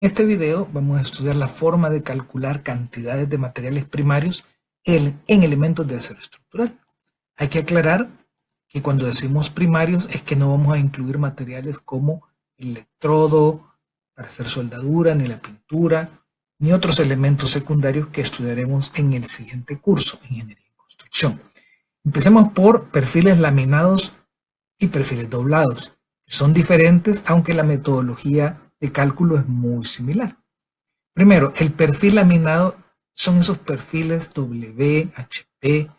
En este video vamos a estudiar la forma de calcular cantidades de materiales primarios en elementos de acero estructural. Hay que aclarar que cuando decimos primarios es que no vamos a incluir materiales como el electrodo para hacer soldadura, ni la pintura, ni otros elementos secundarios que estudiaremos en el siguiente curso, Ingeniería en Construcción. Empecemos por perfiles laminados y perfiles doblados, que son diferentes aunque la metodología de cálculo es muy similar. Primero, el perfil laminado son esos perfiles W, HP,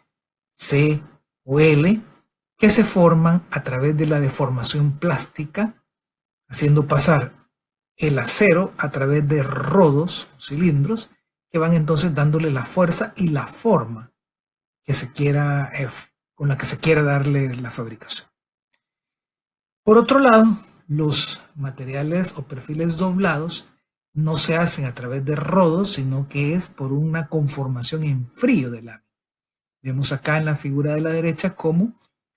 C o L que se forman a través de la deformación plástica, haciendo pasar el acero a través de rodos, cilindros, que van entonces dándole la fuerza y la forma que se quiera, con la que se quiera darle la fabricación. Por otro lado, los materiales o perfiles doblados no se hacen a través de rodos, sino que es por una conformación en frío de lámina. Vemos acá en la figura de la derecha cómo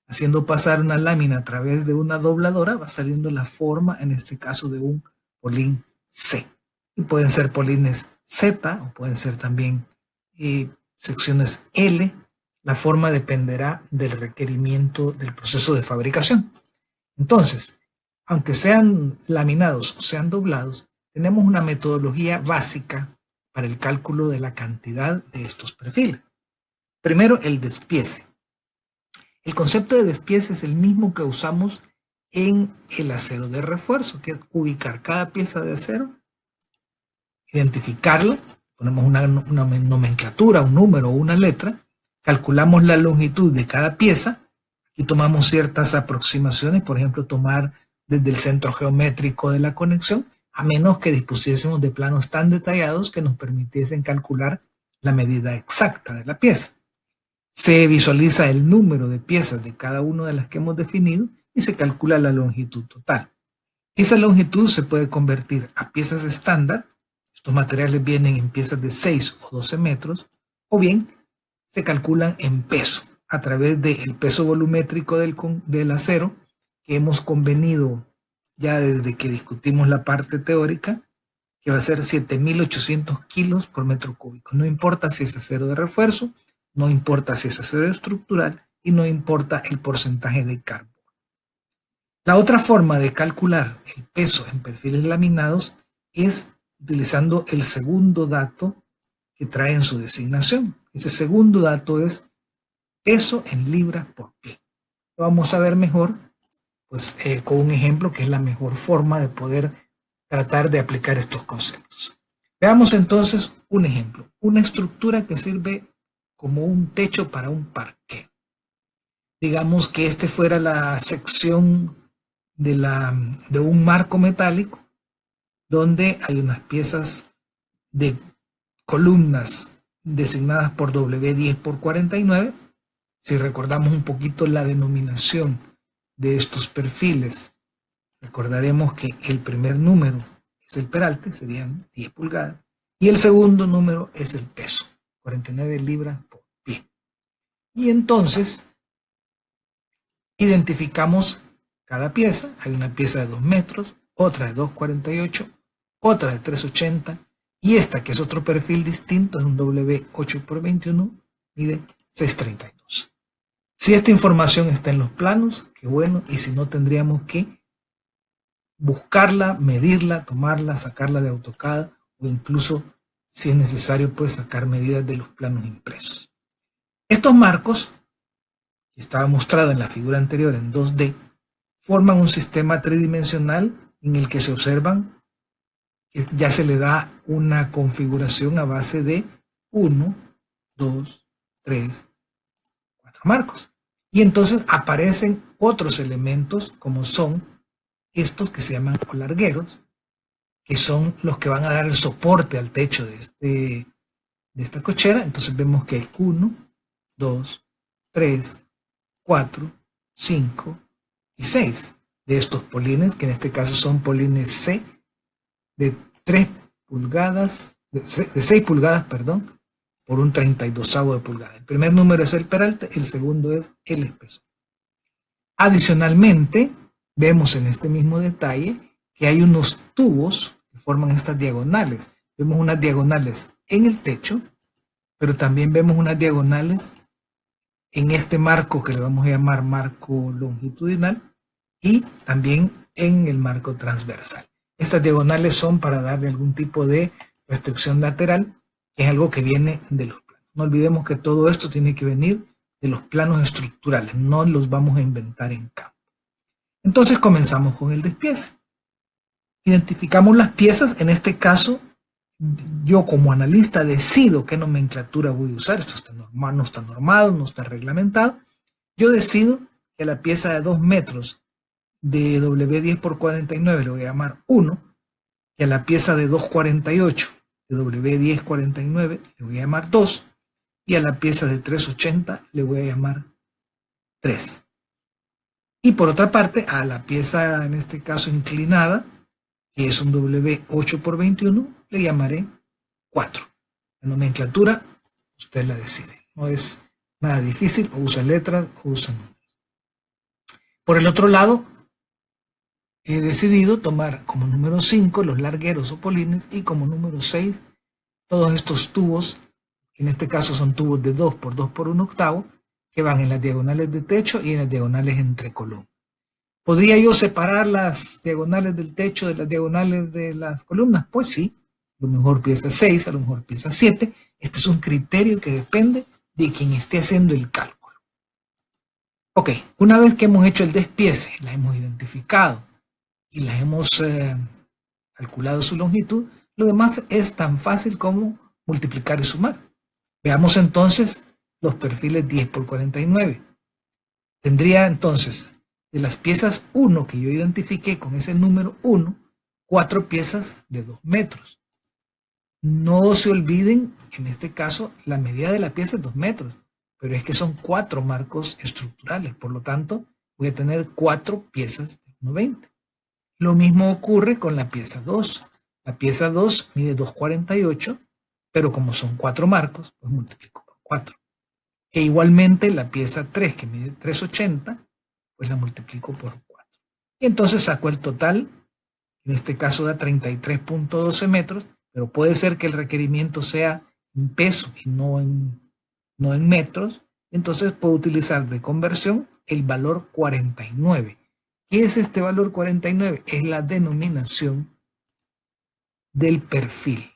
haciendo pasar una lámina a través de una dobladora va saliendo la forma, en este caso, de un polín C. Y pueden ser polines Z o pueden ser también secciones L. La forma dependerá del requerimiento del proceso de fabricación. Entonces, aunque sean laminados o sean doblados, tenemos una metodología básica para el cálculo de la cantidad de estos perfiles. Primero, el despiece. El concepto de despiece es el mismo que usamos en el acero de refuerzo, que es ubicar cada pieza de acero, identificarla, ponemos una nomenclatura, un número o una letra, calculamos la longitud de cada pieza y tomamos ciertas aproximaciones, por ejemplo, tomar desde el centro geométrico de la conexión, a menos que dispusiésemos de planos tan detallados que nos permitiesen calcular la medida exacta de la pieza. Se visualiza el número de piezas de cada una de las que hemos definido y se calcula la longitud total. Esa longitud se puede convertir a piezas estándar. Estos materiales vienen en piezas de 6 o 12 metros, o bien se calculan en peso, a través del peso volumétrico del acero, que hemos convenido ya desde que discutimos la parte teórica, que va a ser 7.800 kilos por metro cúbico. No importa si es acero de refuerzo, no importa si es acero estructural y no importa el porcentaje de carbono. La otra forma de calcular el peso en perfiles laminados es utilizando el segundo dato que trae en su designación. Ese segundo dato es peso en libras por pie. Lo vamos a ver mejor pues, con un ejemplo que es la mejor forma de poder tratar de aplicar estos conceptos. Veamos entonces un ejemplo. Una estructura que sirve como un techo para un parque. Digamos que este fuera la sección de un marco metálico donde hay unas piezas de columnas designadas por W10 por 49. Si recordamos un poquito la denominación de estos perfiles, recordaremos que el primer número es el peralte, serían 10 pulgadas, y el segundo número es el peso, 49 libras por pie. Y entonces identificamos cada pieza. Hay una pieza de 2 metros, otra de 2,48, otra de 3,80, y esta, que es otro perfil distinto, es un W8 por 21, mide 6,32. Si esta información está en los planos, qué bueno, y si no, tendríamos que buscarla, medirla, tomarla, sacarla de AutoCAD, o incluso, si es necesario, pues sacar medidas de los planos impresos. Estos marcos, que estaba mostrado en la figura anterior en 2D, forman un sistema tridimensional en el que se observan que ya se le da una configuración a base de 1, 2, 3, 4 marcos. Y entonces aparecen otros elementos como son estos que se llaman largueros, que son los que van a dar el soporte al techo de esta cochera. Entonces vemos que hay 1, 2, 3, 4, 5 y 6 de estos polines, que en este caso son polines C de 3 pulgadas, de 6 pulgadas, perdón, por un 32avo de pulgada. El primer número es el peralte, el segundo es el espesor. Adicionalmente, vemos en este mismo detalle que hay unos tubos que forman estas diagonales. Vemos unas diagonales en el techo, pero también vemos unas diagonales en este marco que le vamos a llamar marco longitudinal y también en el marco transversal. Estas diagonales son para darle algún tipo de restricción lateral, que es algo que viene de los planos. No olvidemos que todo esto tiene que venir de los planos estructurales, no los vamos a inventar en campo. Entonces comenzamos con el despiece. Identificamos las piezas, en este caso yo como analista decido qué nomenclatura voy a usar. Esto está normal, no está normado, no está reglamentado. Yo decido que la pieza de 2 metros de W10 por 49 le voy a llamar 1, que a la pieza de 248 de W10 49 le voy a llamar 2, y a la pieza de 380 le voy a llamar 3. Y por otra parte, a la pieza, en este caso inclinada, que es un W8 por 21, le llamaré 4. La nomenclatura, usted la decide. No es nada difícil, o usa letras o usa números. Por el otro lado, he decidido tomar como número 5 los largueros o polines y como número 6 todos estos tubos, que en este caso son tubos de 2 por 2 por 1 octavo, que van en las diagonales de techo y en las diagonales entre columnas. ¿Podría yo separar las diagonales del techo de las diagonales de las columnas? Pues sí, a lo mejor pieza 6, a lo mejor pieza 7. Este es un criterio que depende de quien esté haciendo el cálculo. Ok, una vez que hemos hecho el despiece, la hemos identificado y la hemos calculado su longitud, lo demás es tan fácil como multiplicar y sumar. Veamos entonces los perfiles 10 por 49. Tendría entonces de las piezas 1 que yo identifiqué con ese número 1, 4 piezas de 2 metros. No se olviden, en este caso, la medida de la pieza es 2 metros, pero es que son 4 marcos estructurales, por lo tanto, voy a tener 4 piezas de 1,20. Lo mismo ocurre con la pieza 2. La pieza 2 mide 2,48, pero como son 4 marcos, pues multiplico por 4. E igualmente la pieza 3, que mide 3,80, pues la multiplico por 4. Y entonces saco el total, en este caso da 33,12 metros, pero puede ser que el requerimiento sea en peso y no en metros. Entonces puedo utilizar de conversión el valor 49. ¿Qué es este valor 49? Es la denominación del perfil.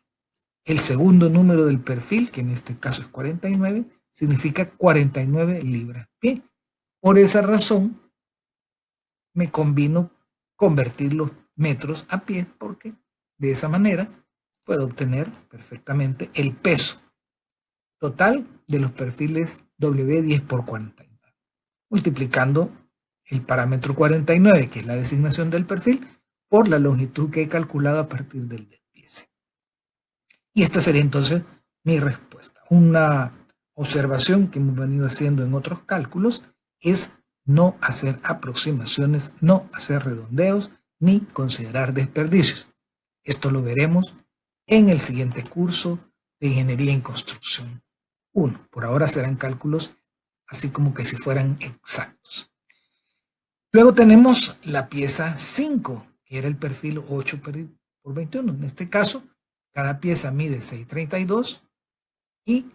El segundo número del perfil, que en este caso es 49, significa 49 libras-pie. Por esa razón, me convino convertir los metros a pie, porque de esa manera puedo obtener perfectamente el peso total de los perfiles W10 por 49, multiplicando el parámetro 49, que es la designación del perfil, por la longitud que he calculado a partir del despiece. Y esta sería entonces mi respuesta. Una observación que hemos venido haciendo en otros cálculos es no hacer aproximaciones, no hacer redondeos, ni considerar desperdicios. Esto lo veremos en el siguiente curso de Ingeniería en Construcción 1. Por ahora serán cálculos así como que si fueran exactos. Luego tenemos la pieza 5, que era el perfil 8 por 21. En este caso, cada pieza mide 6,32 y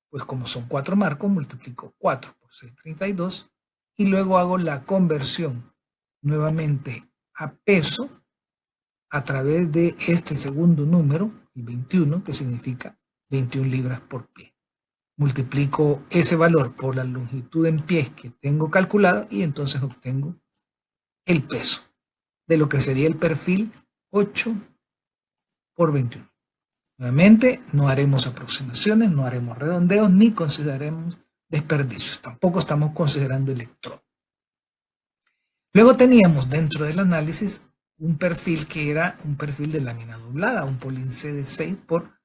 pues como son 4 marcos, multiplico 4 por 6,32 y luego hago la conversión nuevamente a peso a través de este segundo número, el 21, que significa 21 libras por pie. Multiplico ese valor por la longitud en pies que tengo calculado y entonces obtengo el peso de lo que sería el perfil 8 por 21. Nuevamente, no haremos aproximaciones, no haremos redondeos, ni consideraremos desperdicios. Tampoco estamos considerando electrodo. Luego teníamos dentro del análisis un perfil que era un perfil de lámina doblada, un Polin C de 6 por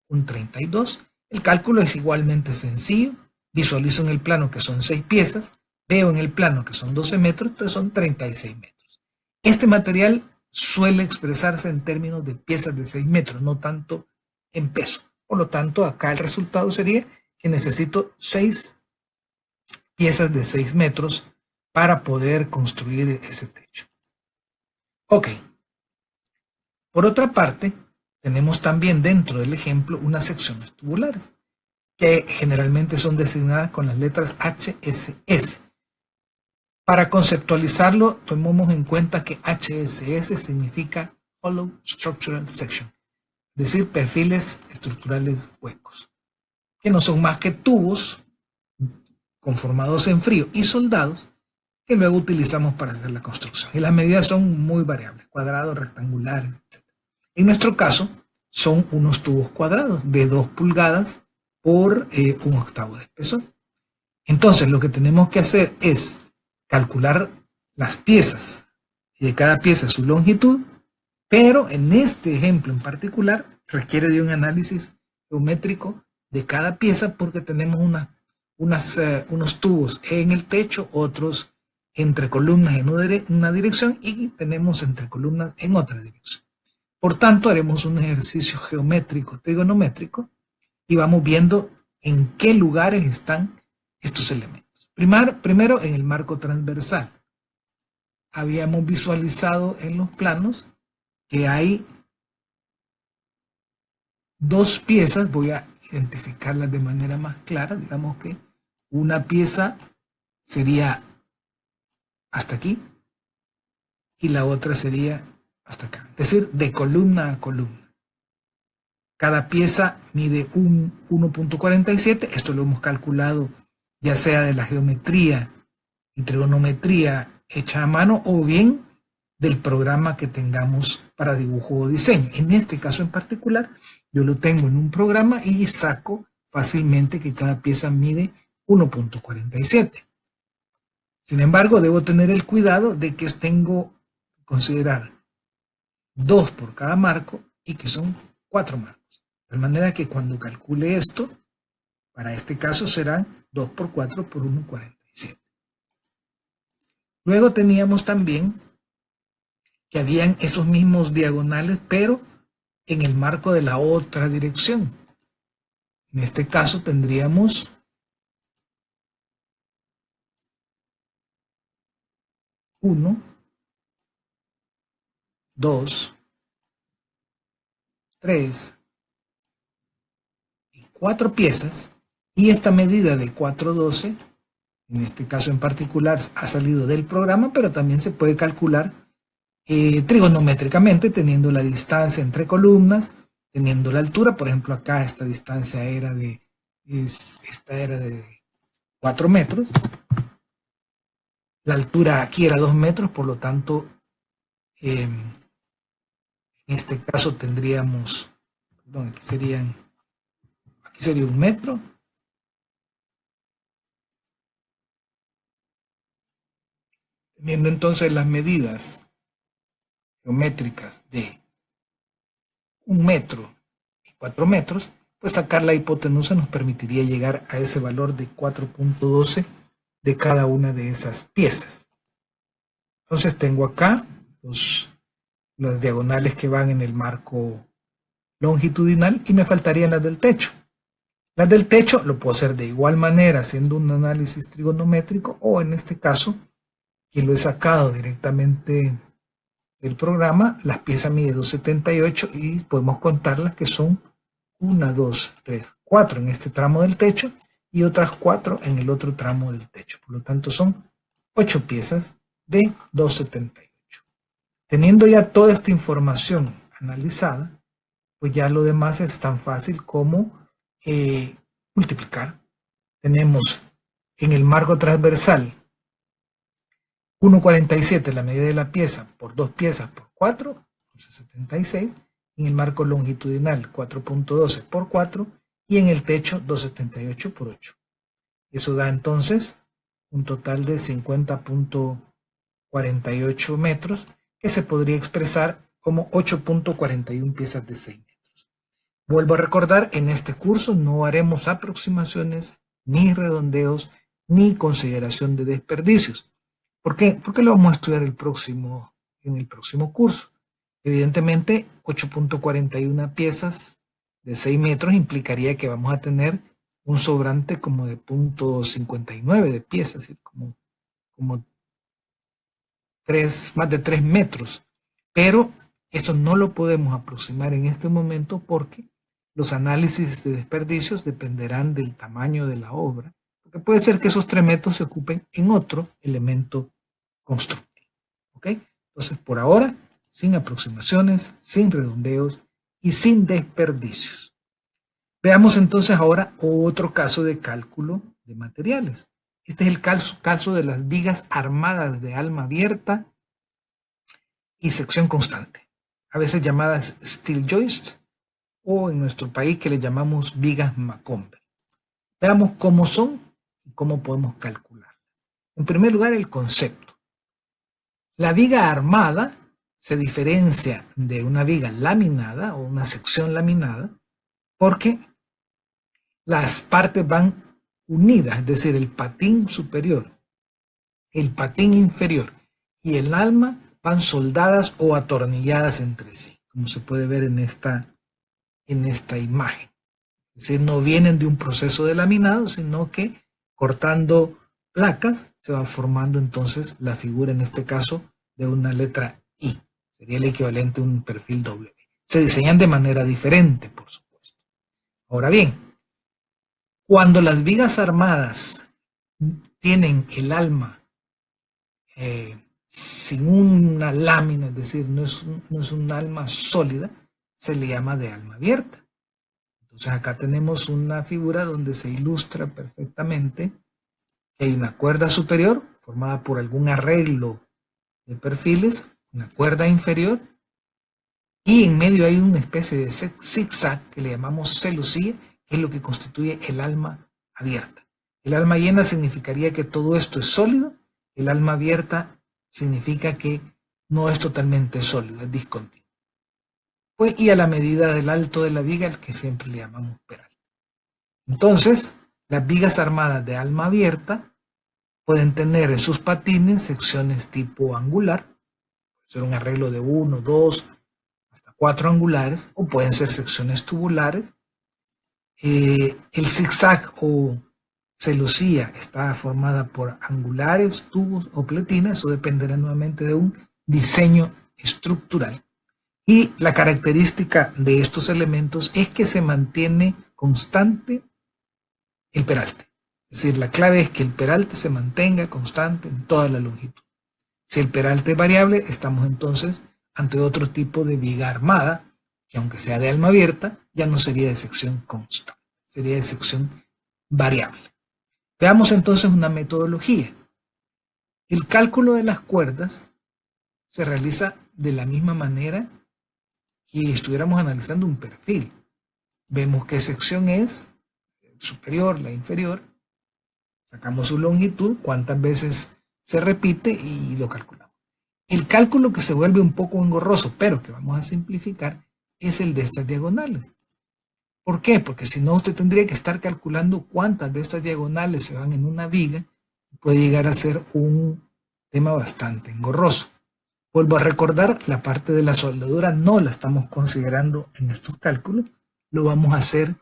un 32. El cálculo es igualmente sencillo. Visualizo en el plano que son 6 piezas, veo en el plano que son 12 metros, entonces son 36 metros. Este material suele expresarse en términos de piezas de 6 metros, no tanto en peso. Por lo tanto, acá el resultado sería que necesito 6 piezas de 6 metros para poder construir ese techo. Ok. Por otra parte, tenemos también dentro del ejemplo unas secciones tubulares, que generalmente son designadas con las letras HSS. Para conceptualizarlo, tomemos en cuenta que HSS significa Hollow Structural Section, es decir, perfiles estructurales huecos, que no son más que tubos conformados en frío y soldados que luego utilizamos para hacer la construcción. Y las medidas son muy variables, cuadrados, rectangulares, etc. En nuestro caso, son unos tubos cuadrados de 2 pulgadas por 1/8 de espesor. Entonces, lo que tenemos que hacer es calcular las piezas y de cada pieza su longitud, pero en este ejemplo en particular requiere de un análisis geométrico de cada pieza porque tenemos unos tubos en el techo, otros entre columnas en una dirección y tenemos entre columnas en otra dirección. Por tanto, haremos un ejercicio geométrico trigonométrico y vamos viendo en qué lugares están estos elementos. Primero, en el marco transversal. Habíamos visualizado en los planos que hay 2 piezas, voy a identificarlas de manera más clara, digamos que una pieza sería hasta aquí y la otra sería hasta acá, es decir, de columna a columna. Cada pieza mide 1.47, esto lo hemos calculado ya sea de la geometría y trigonometría hecha a mano o bien del programa que tengamos para dibujo o diseño. En este caso en particular, yo lo tengo en un programa y saco fácilmente que cada pieza mide 1.47. Sin embargo, debo tener el cuidado de que tengo que considerar 2 por cada marco y que son 4 marcos. De manera que cuando calcule esto, para este caso serán 2 por 4 por 1.47. Luego teníamos también que habían esos mismos diagonales, pero en el marco de la otra dirección. En este caso tendríamos 1, 2, 3 y 4 piezas, y esta medida de 412, en este caso en particular, ha salido del programa, pero también se puede calcular trigonométricamente, teniendo la distancia entre columnas, teniendo la altura. Por ejemplo, acá esta distancia era de 4 metros. La altura aquí era 2 metros, por lo tanto, en este caso tendríamos, perdón, aquí sería 1 metro. Teniendo entonces las medidas geométricas de 1 metro y 4 metros, pues sacar la hipotenusa nos permitiría llegar a ese valor de 4.12 de cada una de esas piezas. Entonces tengo acá las diagonales que van en el marco longitudinal y me faltarían las del techo. Las del techo lo puedo hacer de igual manera haciendo un análisis trigonométrico o en este caso, que lo he sacado directamente del programa, las piezas miden 2.78 y podemos contarlas que son 1, 2, 3, 4 en este tramo del techo y otras 4 en el otro tramo del techo. Por lo tanto son 8 piezas de 2.78. Teniendo ya toda esta información analizada, pues ya lo demás es tan fácil como multiplicar. Tenemos en el marco transversal 1.47 la medida de la pieza por 2 piezas por 4, 76. En el marco longitudinal 4.12 por 4 y en el techo 2.78 por 8. Eso da entonces un total de 50.48 metros que se podría expresar como 8.41 piezas de 6 metros. Vuelvo a recordar, en este curso no haremos aproximaciones, ni redondeos, ni consideración de desperdicios. ¿Por qué? Porque lo vamos a estudiar en el próximo curso. Evidentemente, 8.41 piezas de 6 metros implicaría que vamos a tener un sobrante como de 0.59 de piezas, como más de 3 metros. Pero Esto no lo podemos aproximar en este momento porque los análisis de desperdicios dependerán del tamaño de la obra, porque puede ser que esos 3 metros se ocupen en otro elemento constructivo. ¿Ok? Entonces, por ahora, sin aproximaciones, sin redondeos y sin desperdicios. Veamos entonces ahora otro caso de cálculo de materiales. Este es el caso de las vigas armadas de alma abierta y sección constante, a veces llamadas steel joist, o en nuestro país que le llamamos vigas Macomber. Veamos cómo son y cómo podemos calcularlas. En primer lugar, el concepto. La viga armada se diferencia de una viga laminada o una sección laminada porque las partes van unidas, es decir, el patín superior, el patín inferior y el alma van soldadas o atornilladas entre sí, como se puede ver en esta imagen. Es decir, no vienen de un proceso de laminado, sino que cortando placas se va formando entonces la figura, en este caso, de una letra I. Sería el equivalente a un perfil W. Se diseñan de manera diferente, por supuesto. Ahora bien, cuando las vigas armadas tienen el alma sin una lámina, es decir, no es un alma sólida, se le llama de alma abierta. Entonces acá tenemos una figura donde se ilustra perfectamente que hay una cuerda superior formada por algún arreglo de perfiles, una cuerda inferior, y en medio hay una especie de zigzag que le llamamos celosía, que es lo que constituye el alma abierta. El alma llena significaría que todo esto es sólido, el alma abierta significa que no es totalmente sólido, es discontinuo. Pues, y a la medida del alto de la viga, el que siempre le llamamos peralte. Entonces, las vigas armadas de alma abierta pueden tener en sus patines secciones tipo angular, puede ser un arreglo de 1, 2, hasta 4 angulares, o pueden ser secciones tubulares. El zigzag o celosía está formada por angulares, tubos o pletinas, eso dependerá nuevamente de un diseño estructural. Y la característica de estos elementos es que se mantiene constante el peralte. Es decir, la clave es que el peralte se mantenga constante en toda la longitud. Si el peralte es variable, estamos entonces ante otro tipo de viga armada, que aunque sea de alma abierta, ya no sería de sección constante, sería de sección variable. Veamos entonces una metodología. El cálculo de las cuerdas se realiza de la misma manera que estuviéramos analizando un perfil. Vemos qué sección es, superior, la inferior, sacamos su longitud, cuántas veces se repite y lo calculamos. El cálculo que se vuelve un poco engorroso, pero que vamos a simplificar, es el de estas diagonales. ¿Por qué? Porque si no, usted tendría que estar calculando cuántas de estas diagonales se van en una viga, puede llegar a ser un tema bastante engorroso. Vuelvo a recordar, la parte de la soldadura no la estamos considerando en estos cálculos, lo vamos a hacer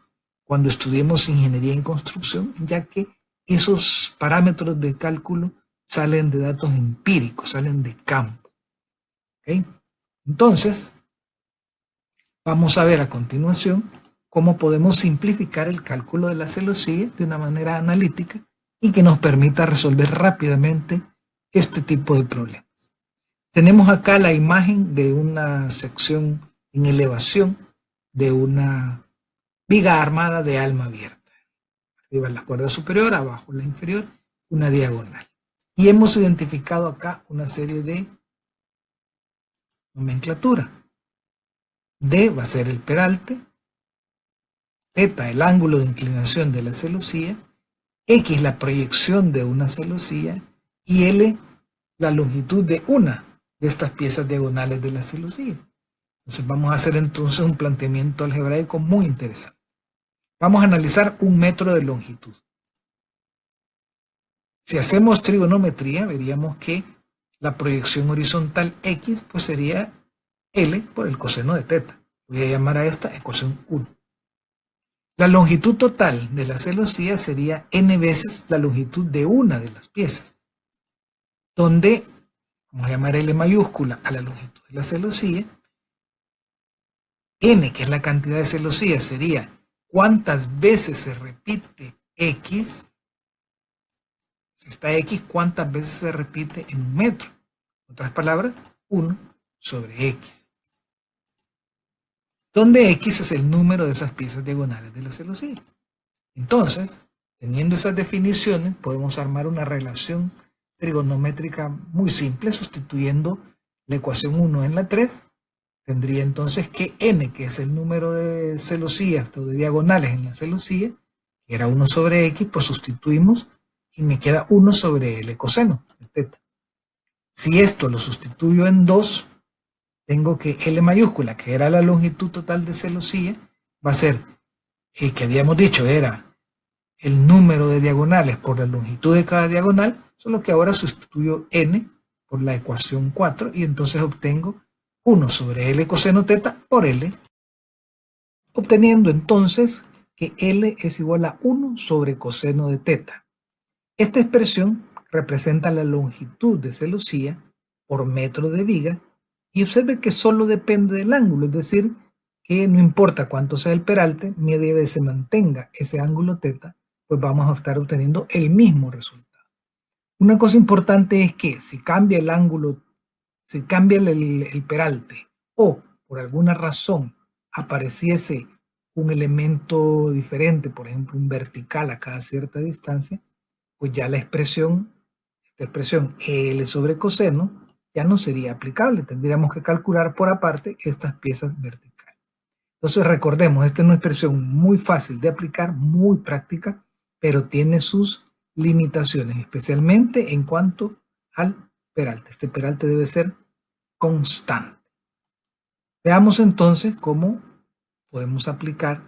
cuando estudiemos ingeniería en construcción, ya que esos parámetros de cálculo salen de datos empíricos, salen de campo. ¿Okay? Entonces, vamos a ver a continuación cómo podemos simplificar el cálculo de la celosía de una manera analítica y que nos permita resolver rápidamente este tipo de problemas. Tenemos acá la imagen de una sección en elevación de una viga armada de alma abierta. Arriba la cuerda superior, abajo la inferior, una diagonal. Y hemos identificado acá una serie de nomenclatura. D va a ser el peralte, θ el ángulo de inclinación de la celosía, X la proyección de una celosía y L la longitud de una de estas piezas diagonales de la celosía. Entonces vamos a hacer entonces un planteamiento algebraico muy interesante. Vamos a analizar un metro de longitud. Si hacemos trigonometría, veríamos que la proyección horizontal X pues sería L por el coseno de θ. Voy a llamar a esta ecuación 1. La longitud total de la celosía sería n veces la longitud de una de las piezas, donde vamos a llamar L mayúscula a la longitud de la celosía n, que es la cantidad de celosías, sería cuántas veces se repite x. Si está x, cuántas veces se repite en un metro. En otras palabras, 1 sobre x. Donde x es el número de esas piezas diagonales de la celosía. Entonces, teniendo esas definiciones, podemos armar una relación trigonométrica muy simple, sustituyendo la ecuación 1 en la 3. Tendría entonces que n, que es el número de celosías o de diagonales en la celosía, que era 1 sobre x, pues sustituimos y me queda 1 sobre el coseno de teta. Si esto lo sustituyo en 2, tengo que L mayúscula, que era la longitud total de celosía, va a ser, que habíamos dicho era el número de diagonales por la longitud de cada diagonal, solo que ahora sustituyo n por la ecuación 4 y entonces obtengo 1 sobre L coseno teta por L, obteniendo entonces que L es igual a 1 sobre coseno de teta. Esta expresión representa la longitud de celosía por metro de viga y observe que solo depende del ángulo, es decir, que no importa cuánto sea el peralte, media vez se mantenga ese ángulo teta, pues vamos a estar obteniendo el mismo resultado. Una cosa importante es que si cambia el ángulo, si cambia el peralte o por alguna razón apareciese un elemento diferente, por ejemplo un vertical a cada cierta distancia, pues ya esta expresión L sobre coseno ya no sería aplicable. Tendríamos que calcular por aparte estas piezas verticales. Entonces recordemos, esta es una expresión muy fácil de aplicar, muy práctica, pero tiene sus limitaciones, especialmente en cuanto al peralte. Este peralte debe ser constante. Veamos entonces cómo podemos aplicar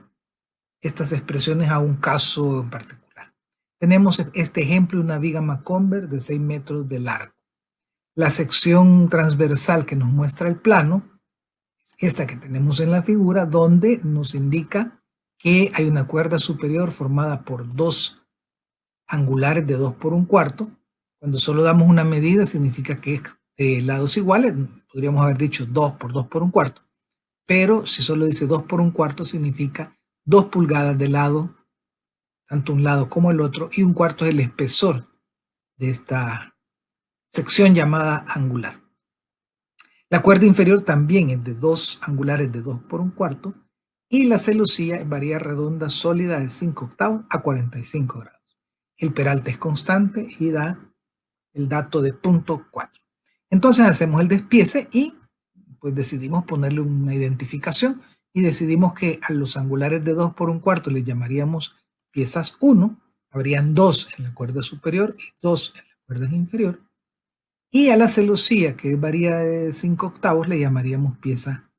estas expresiones a un caso en particular. Tenemos este ejemplo de una viga Macomber de 6 metros de largo. La sección transversal que nos muestra el plano esta que tenemos en la figura, donde nos indica que hay una cuerda superior formada por dos angulares de 2 por 1/4. Cuando solo damos una medida significa que es de lados iguales, podríamos haber dicho 2 por 2 por 1/4, pero si solo dice 2 por 1/4 significa 2 pulgadas de lado, tanto un lado como el otro, y 1/4 es el espesor de esta sección llamada angular. La cuerda inferior también es de 2 angulares de 2 por 1/4 y la celosía es varilla redonda sólida de 5/8 a 45 grados. El peralte es constante y da el dato de 0.4. Entonces hacemos el despiece y pues decidimos ponerle una identificación y decidimos que a los angulares de 2 por 1/4 les llamaríamos piezas 1, habrían 2 en la cuerda superior y 2 en la cuerda inferior. Y a la celosía, que varía de 5/8, le llamaríamos pieza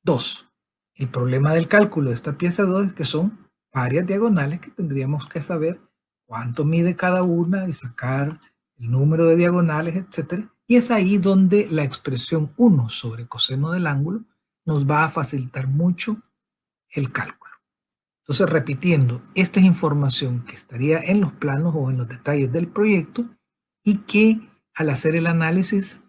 2. El problema del cálculo de esta pieza 2 es que son varias diagonales que tendríamos que saber cuánto mide cada una y sacar el número de diagonales, etc. Y es ahí donde la expresión 1 sobre coseno del ángulo nos va a facilitar mucho el cálculo. Entonces, repitiendo, esta es información que estaría en los planos o en los detalles del proyecto y que al hacer el análisis,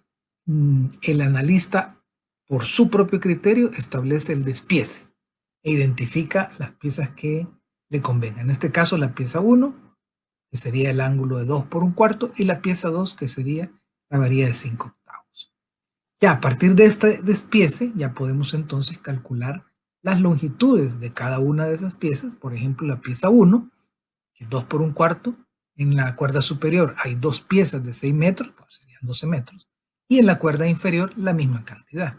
el analista, por su propio criterio, establece el despiece e identifica las piezas que le convengan. En este caso, la pieza 1, que sería el ángulo de 2 por 1/4, y la pieza 2, que sería la varilla de 5/8. Ya a partir de este despiece, ya podemos entonces calcular las longitudes de cada una de esas piezas. Por ejemplo, la pieza 1, que es 2 por 1/4, en la cuerda superior hay 2 piezas de 6 metros, pues serían 12 metros, y en la cuerda inferior la misma cantidad.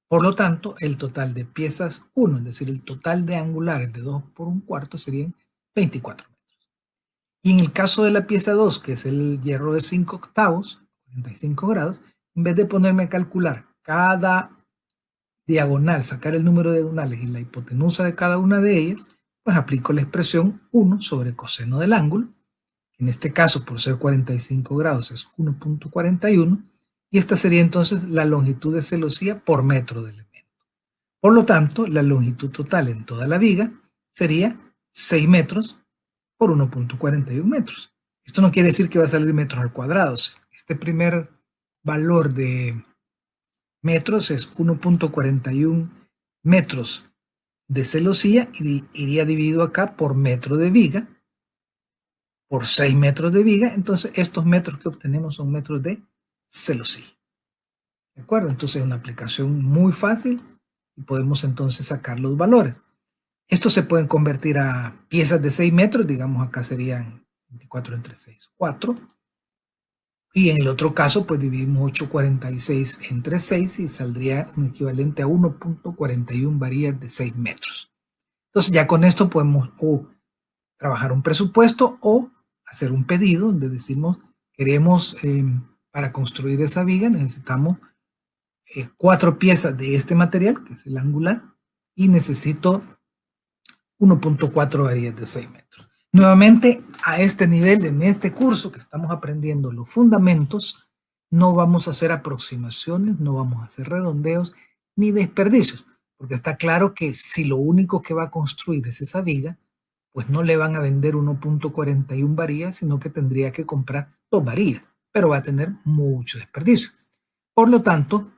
Por lo tanto, el total de piezas 1, es decir, el total de angulares de 2 por 1/4 serían 24 metros. Y en el caso de la pieza 2, que es el hierro de 5/8, 45 grados, en vez de ponerme a calcular cada diagonal, sacar el número de diagonales y la hipotenusa de cada una de ellas, pues aplico la expresión 1 sobre coseno del ángulo. En este caso, por ser 45 grados, es 1.41, y esta sería entonces la longitud de celosía por metro de elemento. Por lo tanto, la longitud total en toda la viga sería 6 metros por 1.41 metros. Esto no quiere decir que va a salir metros al cuadrado. Este primer valor de metros es 1.41 metros de celosía y iría dividido acá por metro de viga, por 6 metros de viga. Entonces estos metros que obtenemos son metros de celosía. ¿De acuerdo? Entonces es una aplicación muy fácil y podemos entonces sacar los valores. Estos se pueden convertir a piezas de 6 metros, digamos acá serían 24 entre 6, 4. Y en el otro caso, pues dividimos 846 entre 6 y saldría un equivalente a 1.41 varillas de 6 metros. Entonces ya con esto podemos o trabajar un presupuesto o hacer un pedido donde decimos queremos para construir esa viga necesitamos 4 piezas de este material, que es el angular, y necesito 1.4 varillas de 6 metros. Nuevamente, a este nivel, en este curso que estamos aprendiendo los fundamentos, no vamos a hacer aproximaciones, no vamos a hacer redondeos ni desperdicios, porque está claro que si lo único que va a construir es esa viga, pues no le van a vender 1.41 varillas, sino que tendría que comprar 2 varillas, pero va a tener mucho desperdicio. Por lo tanto,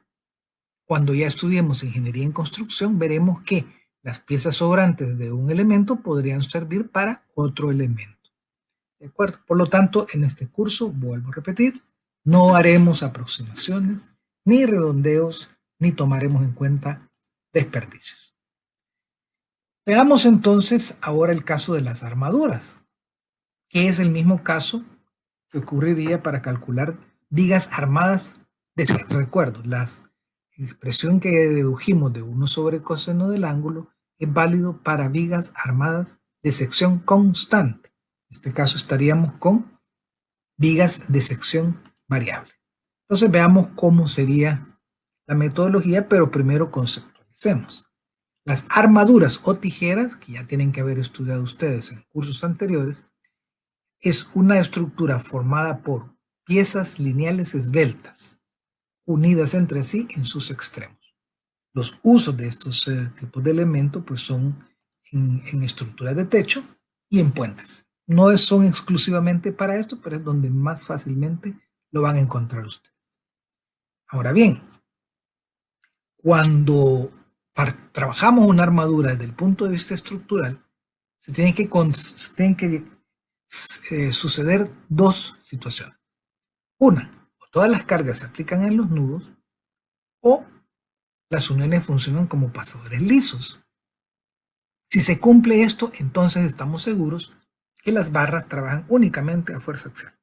cuando ya estudiemos ingeniería en construcción, veremos que las piezas sobrantes de un elemento podrían servir para otro elemento. ¿De acuerdo? Por lo tanto, en este curso, vuelvo a repetir, no haremos aproximaciones, ni redondeos, ni tomaremos en cuenta desperdicios. Veamos entonces ahora el caso de las armaduras, que es el mismo caso que ocurriría para calcular vigas armadas de recuerdo, la expresión que dedujimos de 1 sobre coseno del ángulo es válido para vigas armadas de sección constante. En este caso estaríamos con vigas de sección variable. Entonces veamos cómo sería la metodología, pero primero conceptualicemos. Las armaduras o tijeras, que ya tienen que haber estudiado ustedes en cursos anteriores, es una estructura formada por piezas lineales esbeltas, unidas entre sí en sus extremos. Los usos de estos tipos de elementos pues son en estructuras de techo y en puentes. No son exclusivamente para esto, pero es donde más fácilmente lo van a encontrar ustedes. Ahora bien, cuando trabajamos una armadura desde el punto de vista estructural, se tienen que suceder 2 situaciones. Una, o todas las cargas se aplican en los nudos, o las uniones funcionan como pasadores lisos. Si se cumple esto, entonces estamos seguros que las barras trabajan únicamente a fuerza axial,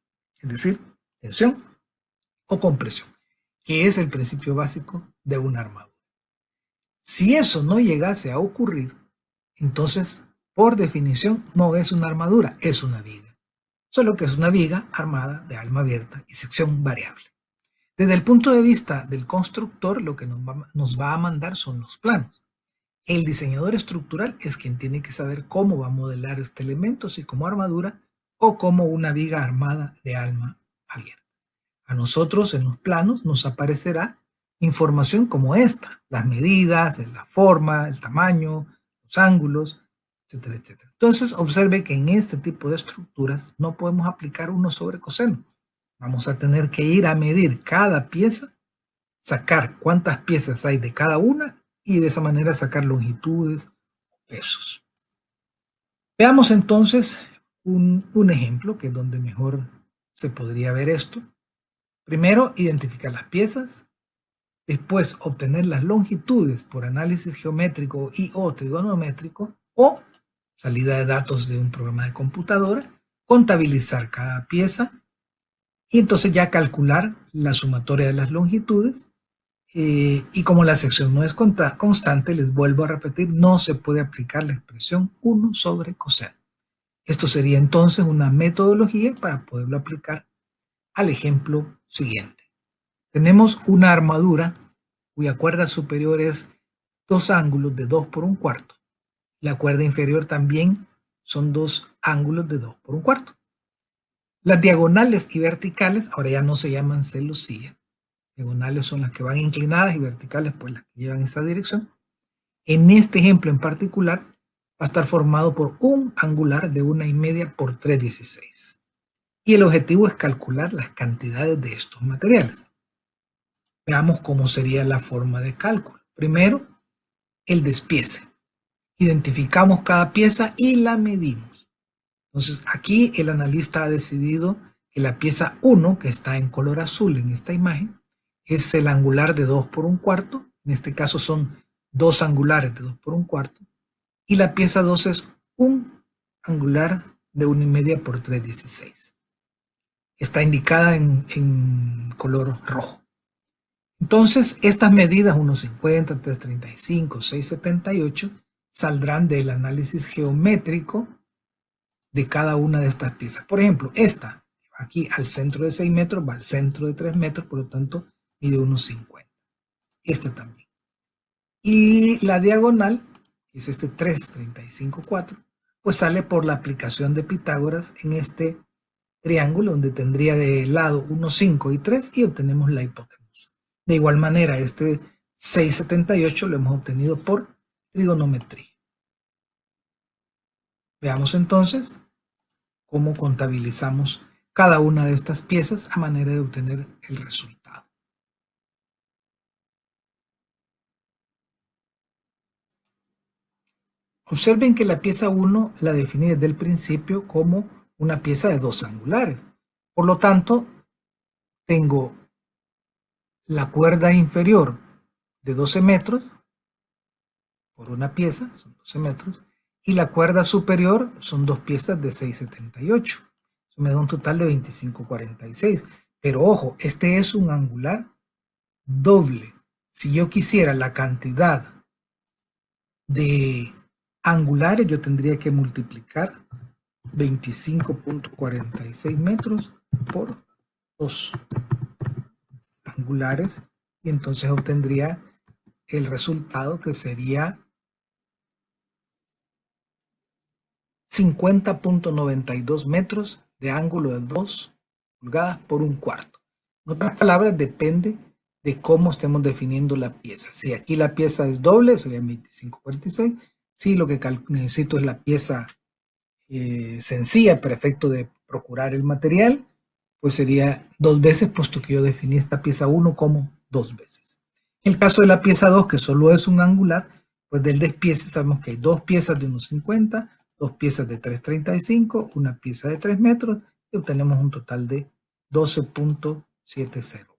es decir, tensión o compresión, que es el principio básico de una armadura. Si eso no llegase a ocurrir, entonces, por definición, no es una armadura, es una viga. Solo que es una viga armada de alma abierta y sección variable. Desde el punto de vista del constructor, lo que nos va a mandar son los planos. El diseñador estructural es quien tiene que saber cómo va a modelar este elemento, si como armadura o como una viga armada de alma abierta. A nosotros en los planos nos aparecerá información como esta, las medidas, la forma, el tamaño, los ángulos, etcétera, etcétera. Entonces observe que en este tipo de estructuras no podemos aplicar 1 sobre coseno. Vamos a tener que ir a medir cada pieza, sacar cuántas piezas hay de cada una y de esa manera sacar longitudes, pesos. Veamos entonces un ejemplo que es donde mejor se podría ver esto. Primero, identificar las piezas. Después, obtener las longitudes por análisis geométrico y o trigonométrico o salida de datos de un programa de computadora. Contabilizar cada pieza. Y entonces ya calcular la sumatoria de las longitudes. Y como la sección no es constante, les vuelvo a repetir, no se puede aplicar la expresión 1 sobre coseno. Esto sería entonces una metodología para poderlo aplicar al ejemplo siguiente. Tenemos una armadura cuya cuerda superior es 2 ángulos de 2 por 1/4. La cuerda inferior también son 2 ángulos de 2 por 1/4. Las diagonales y verticales ahora ya no se llaman celosías. Diagonales son las que van inclinadas y verticales pues las que llevan esa dirección. En este ejemplo en particular va a estar formado por un angular de 1,5 por 3,16. Y el objetivo es calcular las cantidades de estos materiales. Veamos cómo sería la forma de cálculo. Primero, el despiece. Identificamos cada pieza y la medimos. Entonces aquí el analista ha decidido que la pieza 1, que está en color azul en esta imagen, es el angular de 2 por 1/4. En este caso son dos angulares de 2 por 1/4. Y la pieza 2 es un angular de 1,5 por 3,16. Está indicada en color rojo. Entonces, estas medidas 1,50, 3,35, 6,78 saldrán del análisis geométrico de cada una de estas piezas. Por ejemplo, esta, aquí al centro de 6 metros, va al centro de 3 metros, por lo tanto, mide 1,50. Esta también. Y la diagonal, que es este 3,35,4, pues sale por la aplicación de Pitágoras en este triángulo, donde tendría de lado 1, 5 y 3, y obtenemos la hipotenusa. De igual manera, este 6,78 lo hemos obtenido por trigonometría. Veamos entonces cómo contabilizamos cada una de estas piezas a manera de obtener el resultado. Observen que la pieza 1 la definí desde el principio como una pieza de dos angulares. Por lo tanto, tengo la cuerda inferior de 12 metros por una pieza, son 12 metros, y la cuerda superior son dos piezas de 6,78. Eso me da un total de 25,46. Pero ojo, este es un angular doble. Si yo quisiera la cantidad de angulares, yo tendría que multiplicar 25,46 metros por 2 angulares, y entonces obtendría el resultado, que sería 50,92 metros de ángulo de 2 pulgadas por 1/4. En otras palabras, depende de cómo estemos definiendo la pieza. Si aquí la pieza es doble, sería 25,46. Si lo que necesito es la pieza sencilla para efecto de procurar el material, pues sería 2 veces, puesto que yo definí esta pieza 1 como 2 veces. En el caso de la pieza 2, que solo es un angular, pues del despiece sabemos que hay dos piezas de 1,50, dos piezas de 3,35, una pieza de 3 metros, y obtenemos un total de 12,70.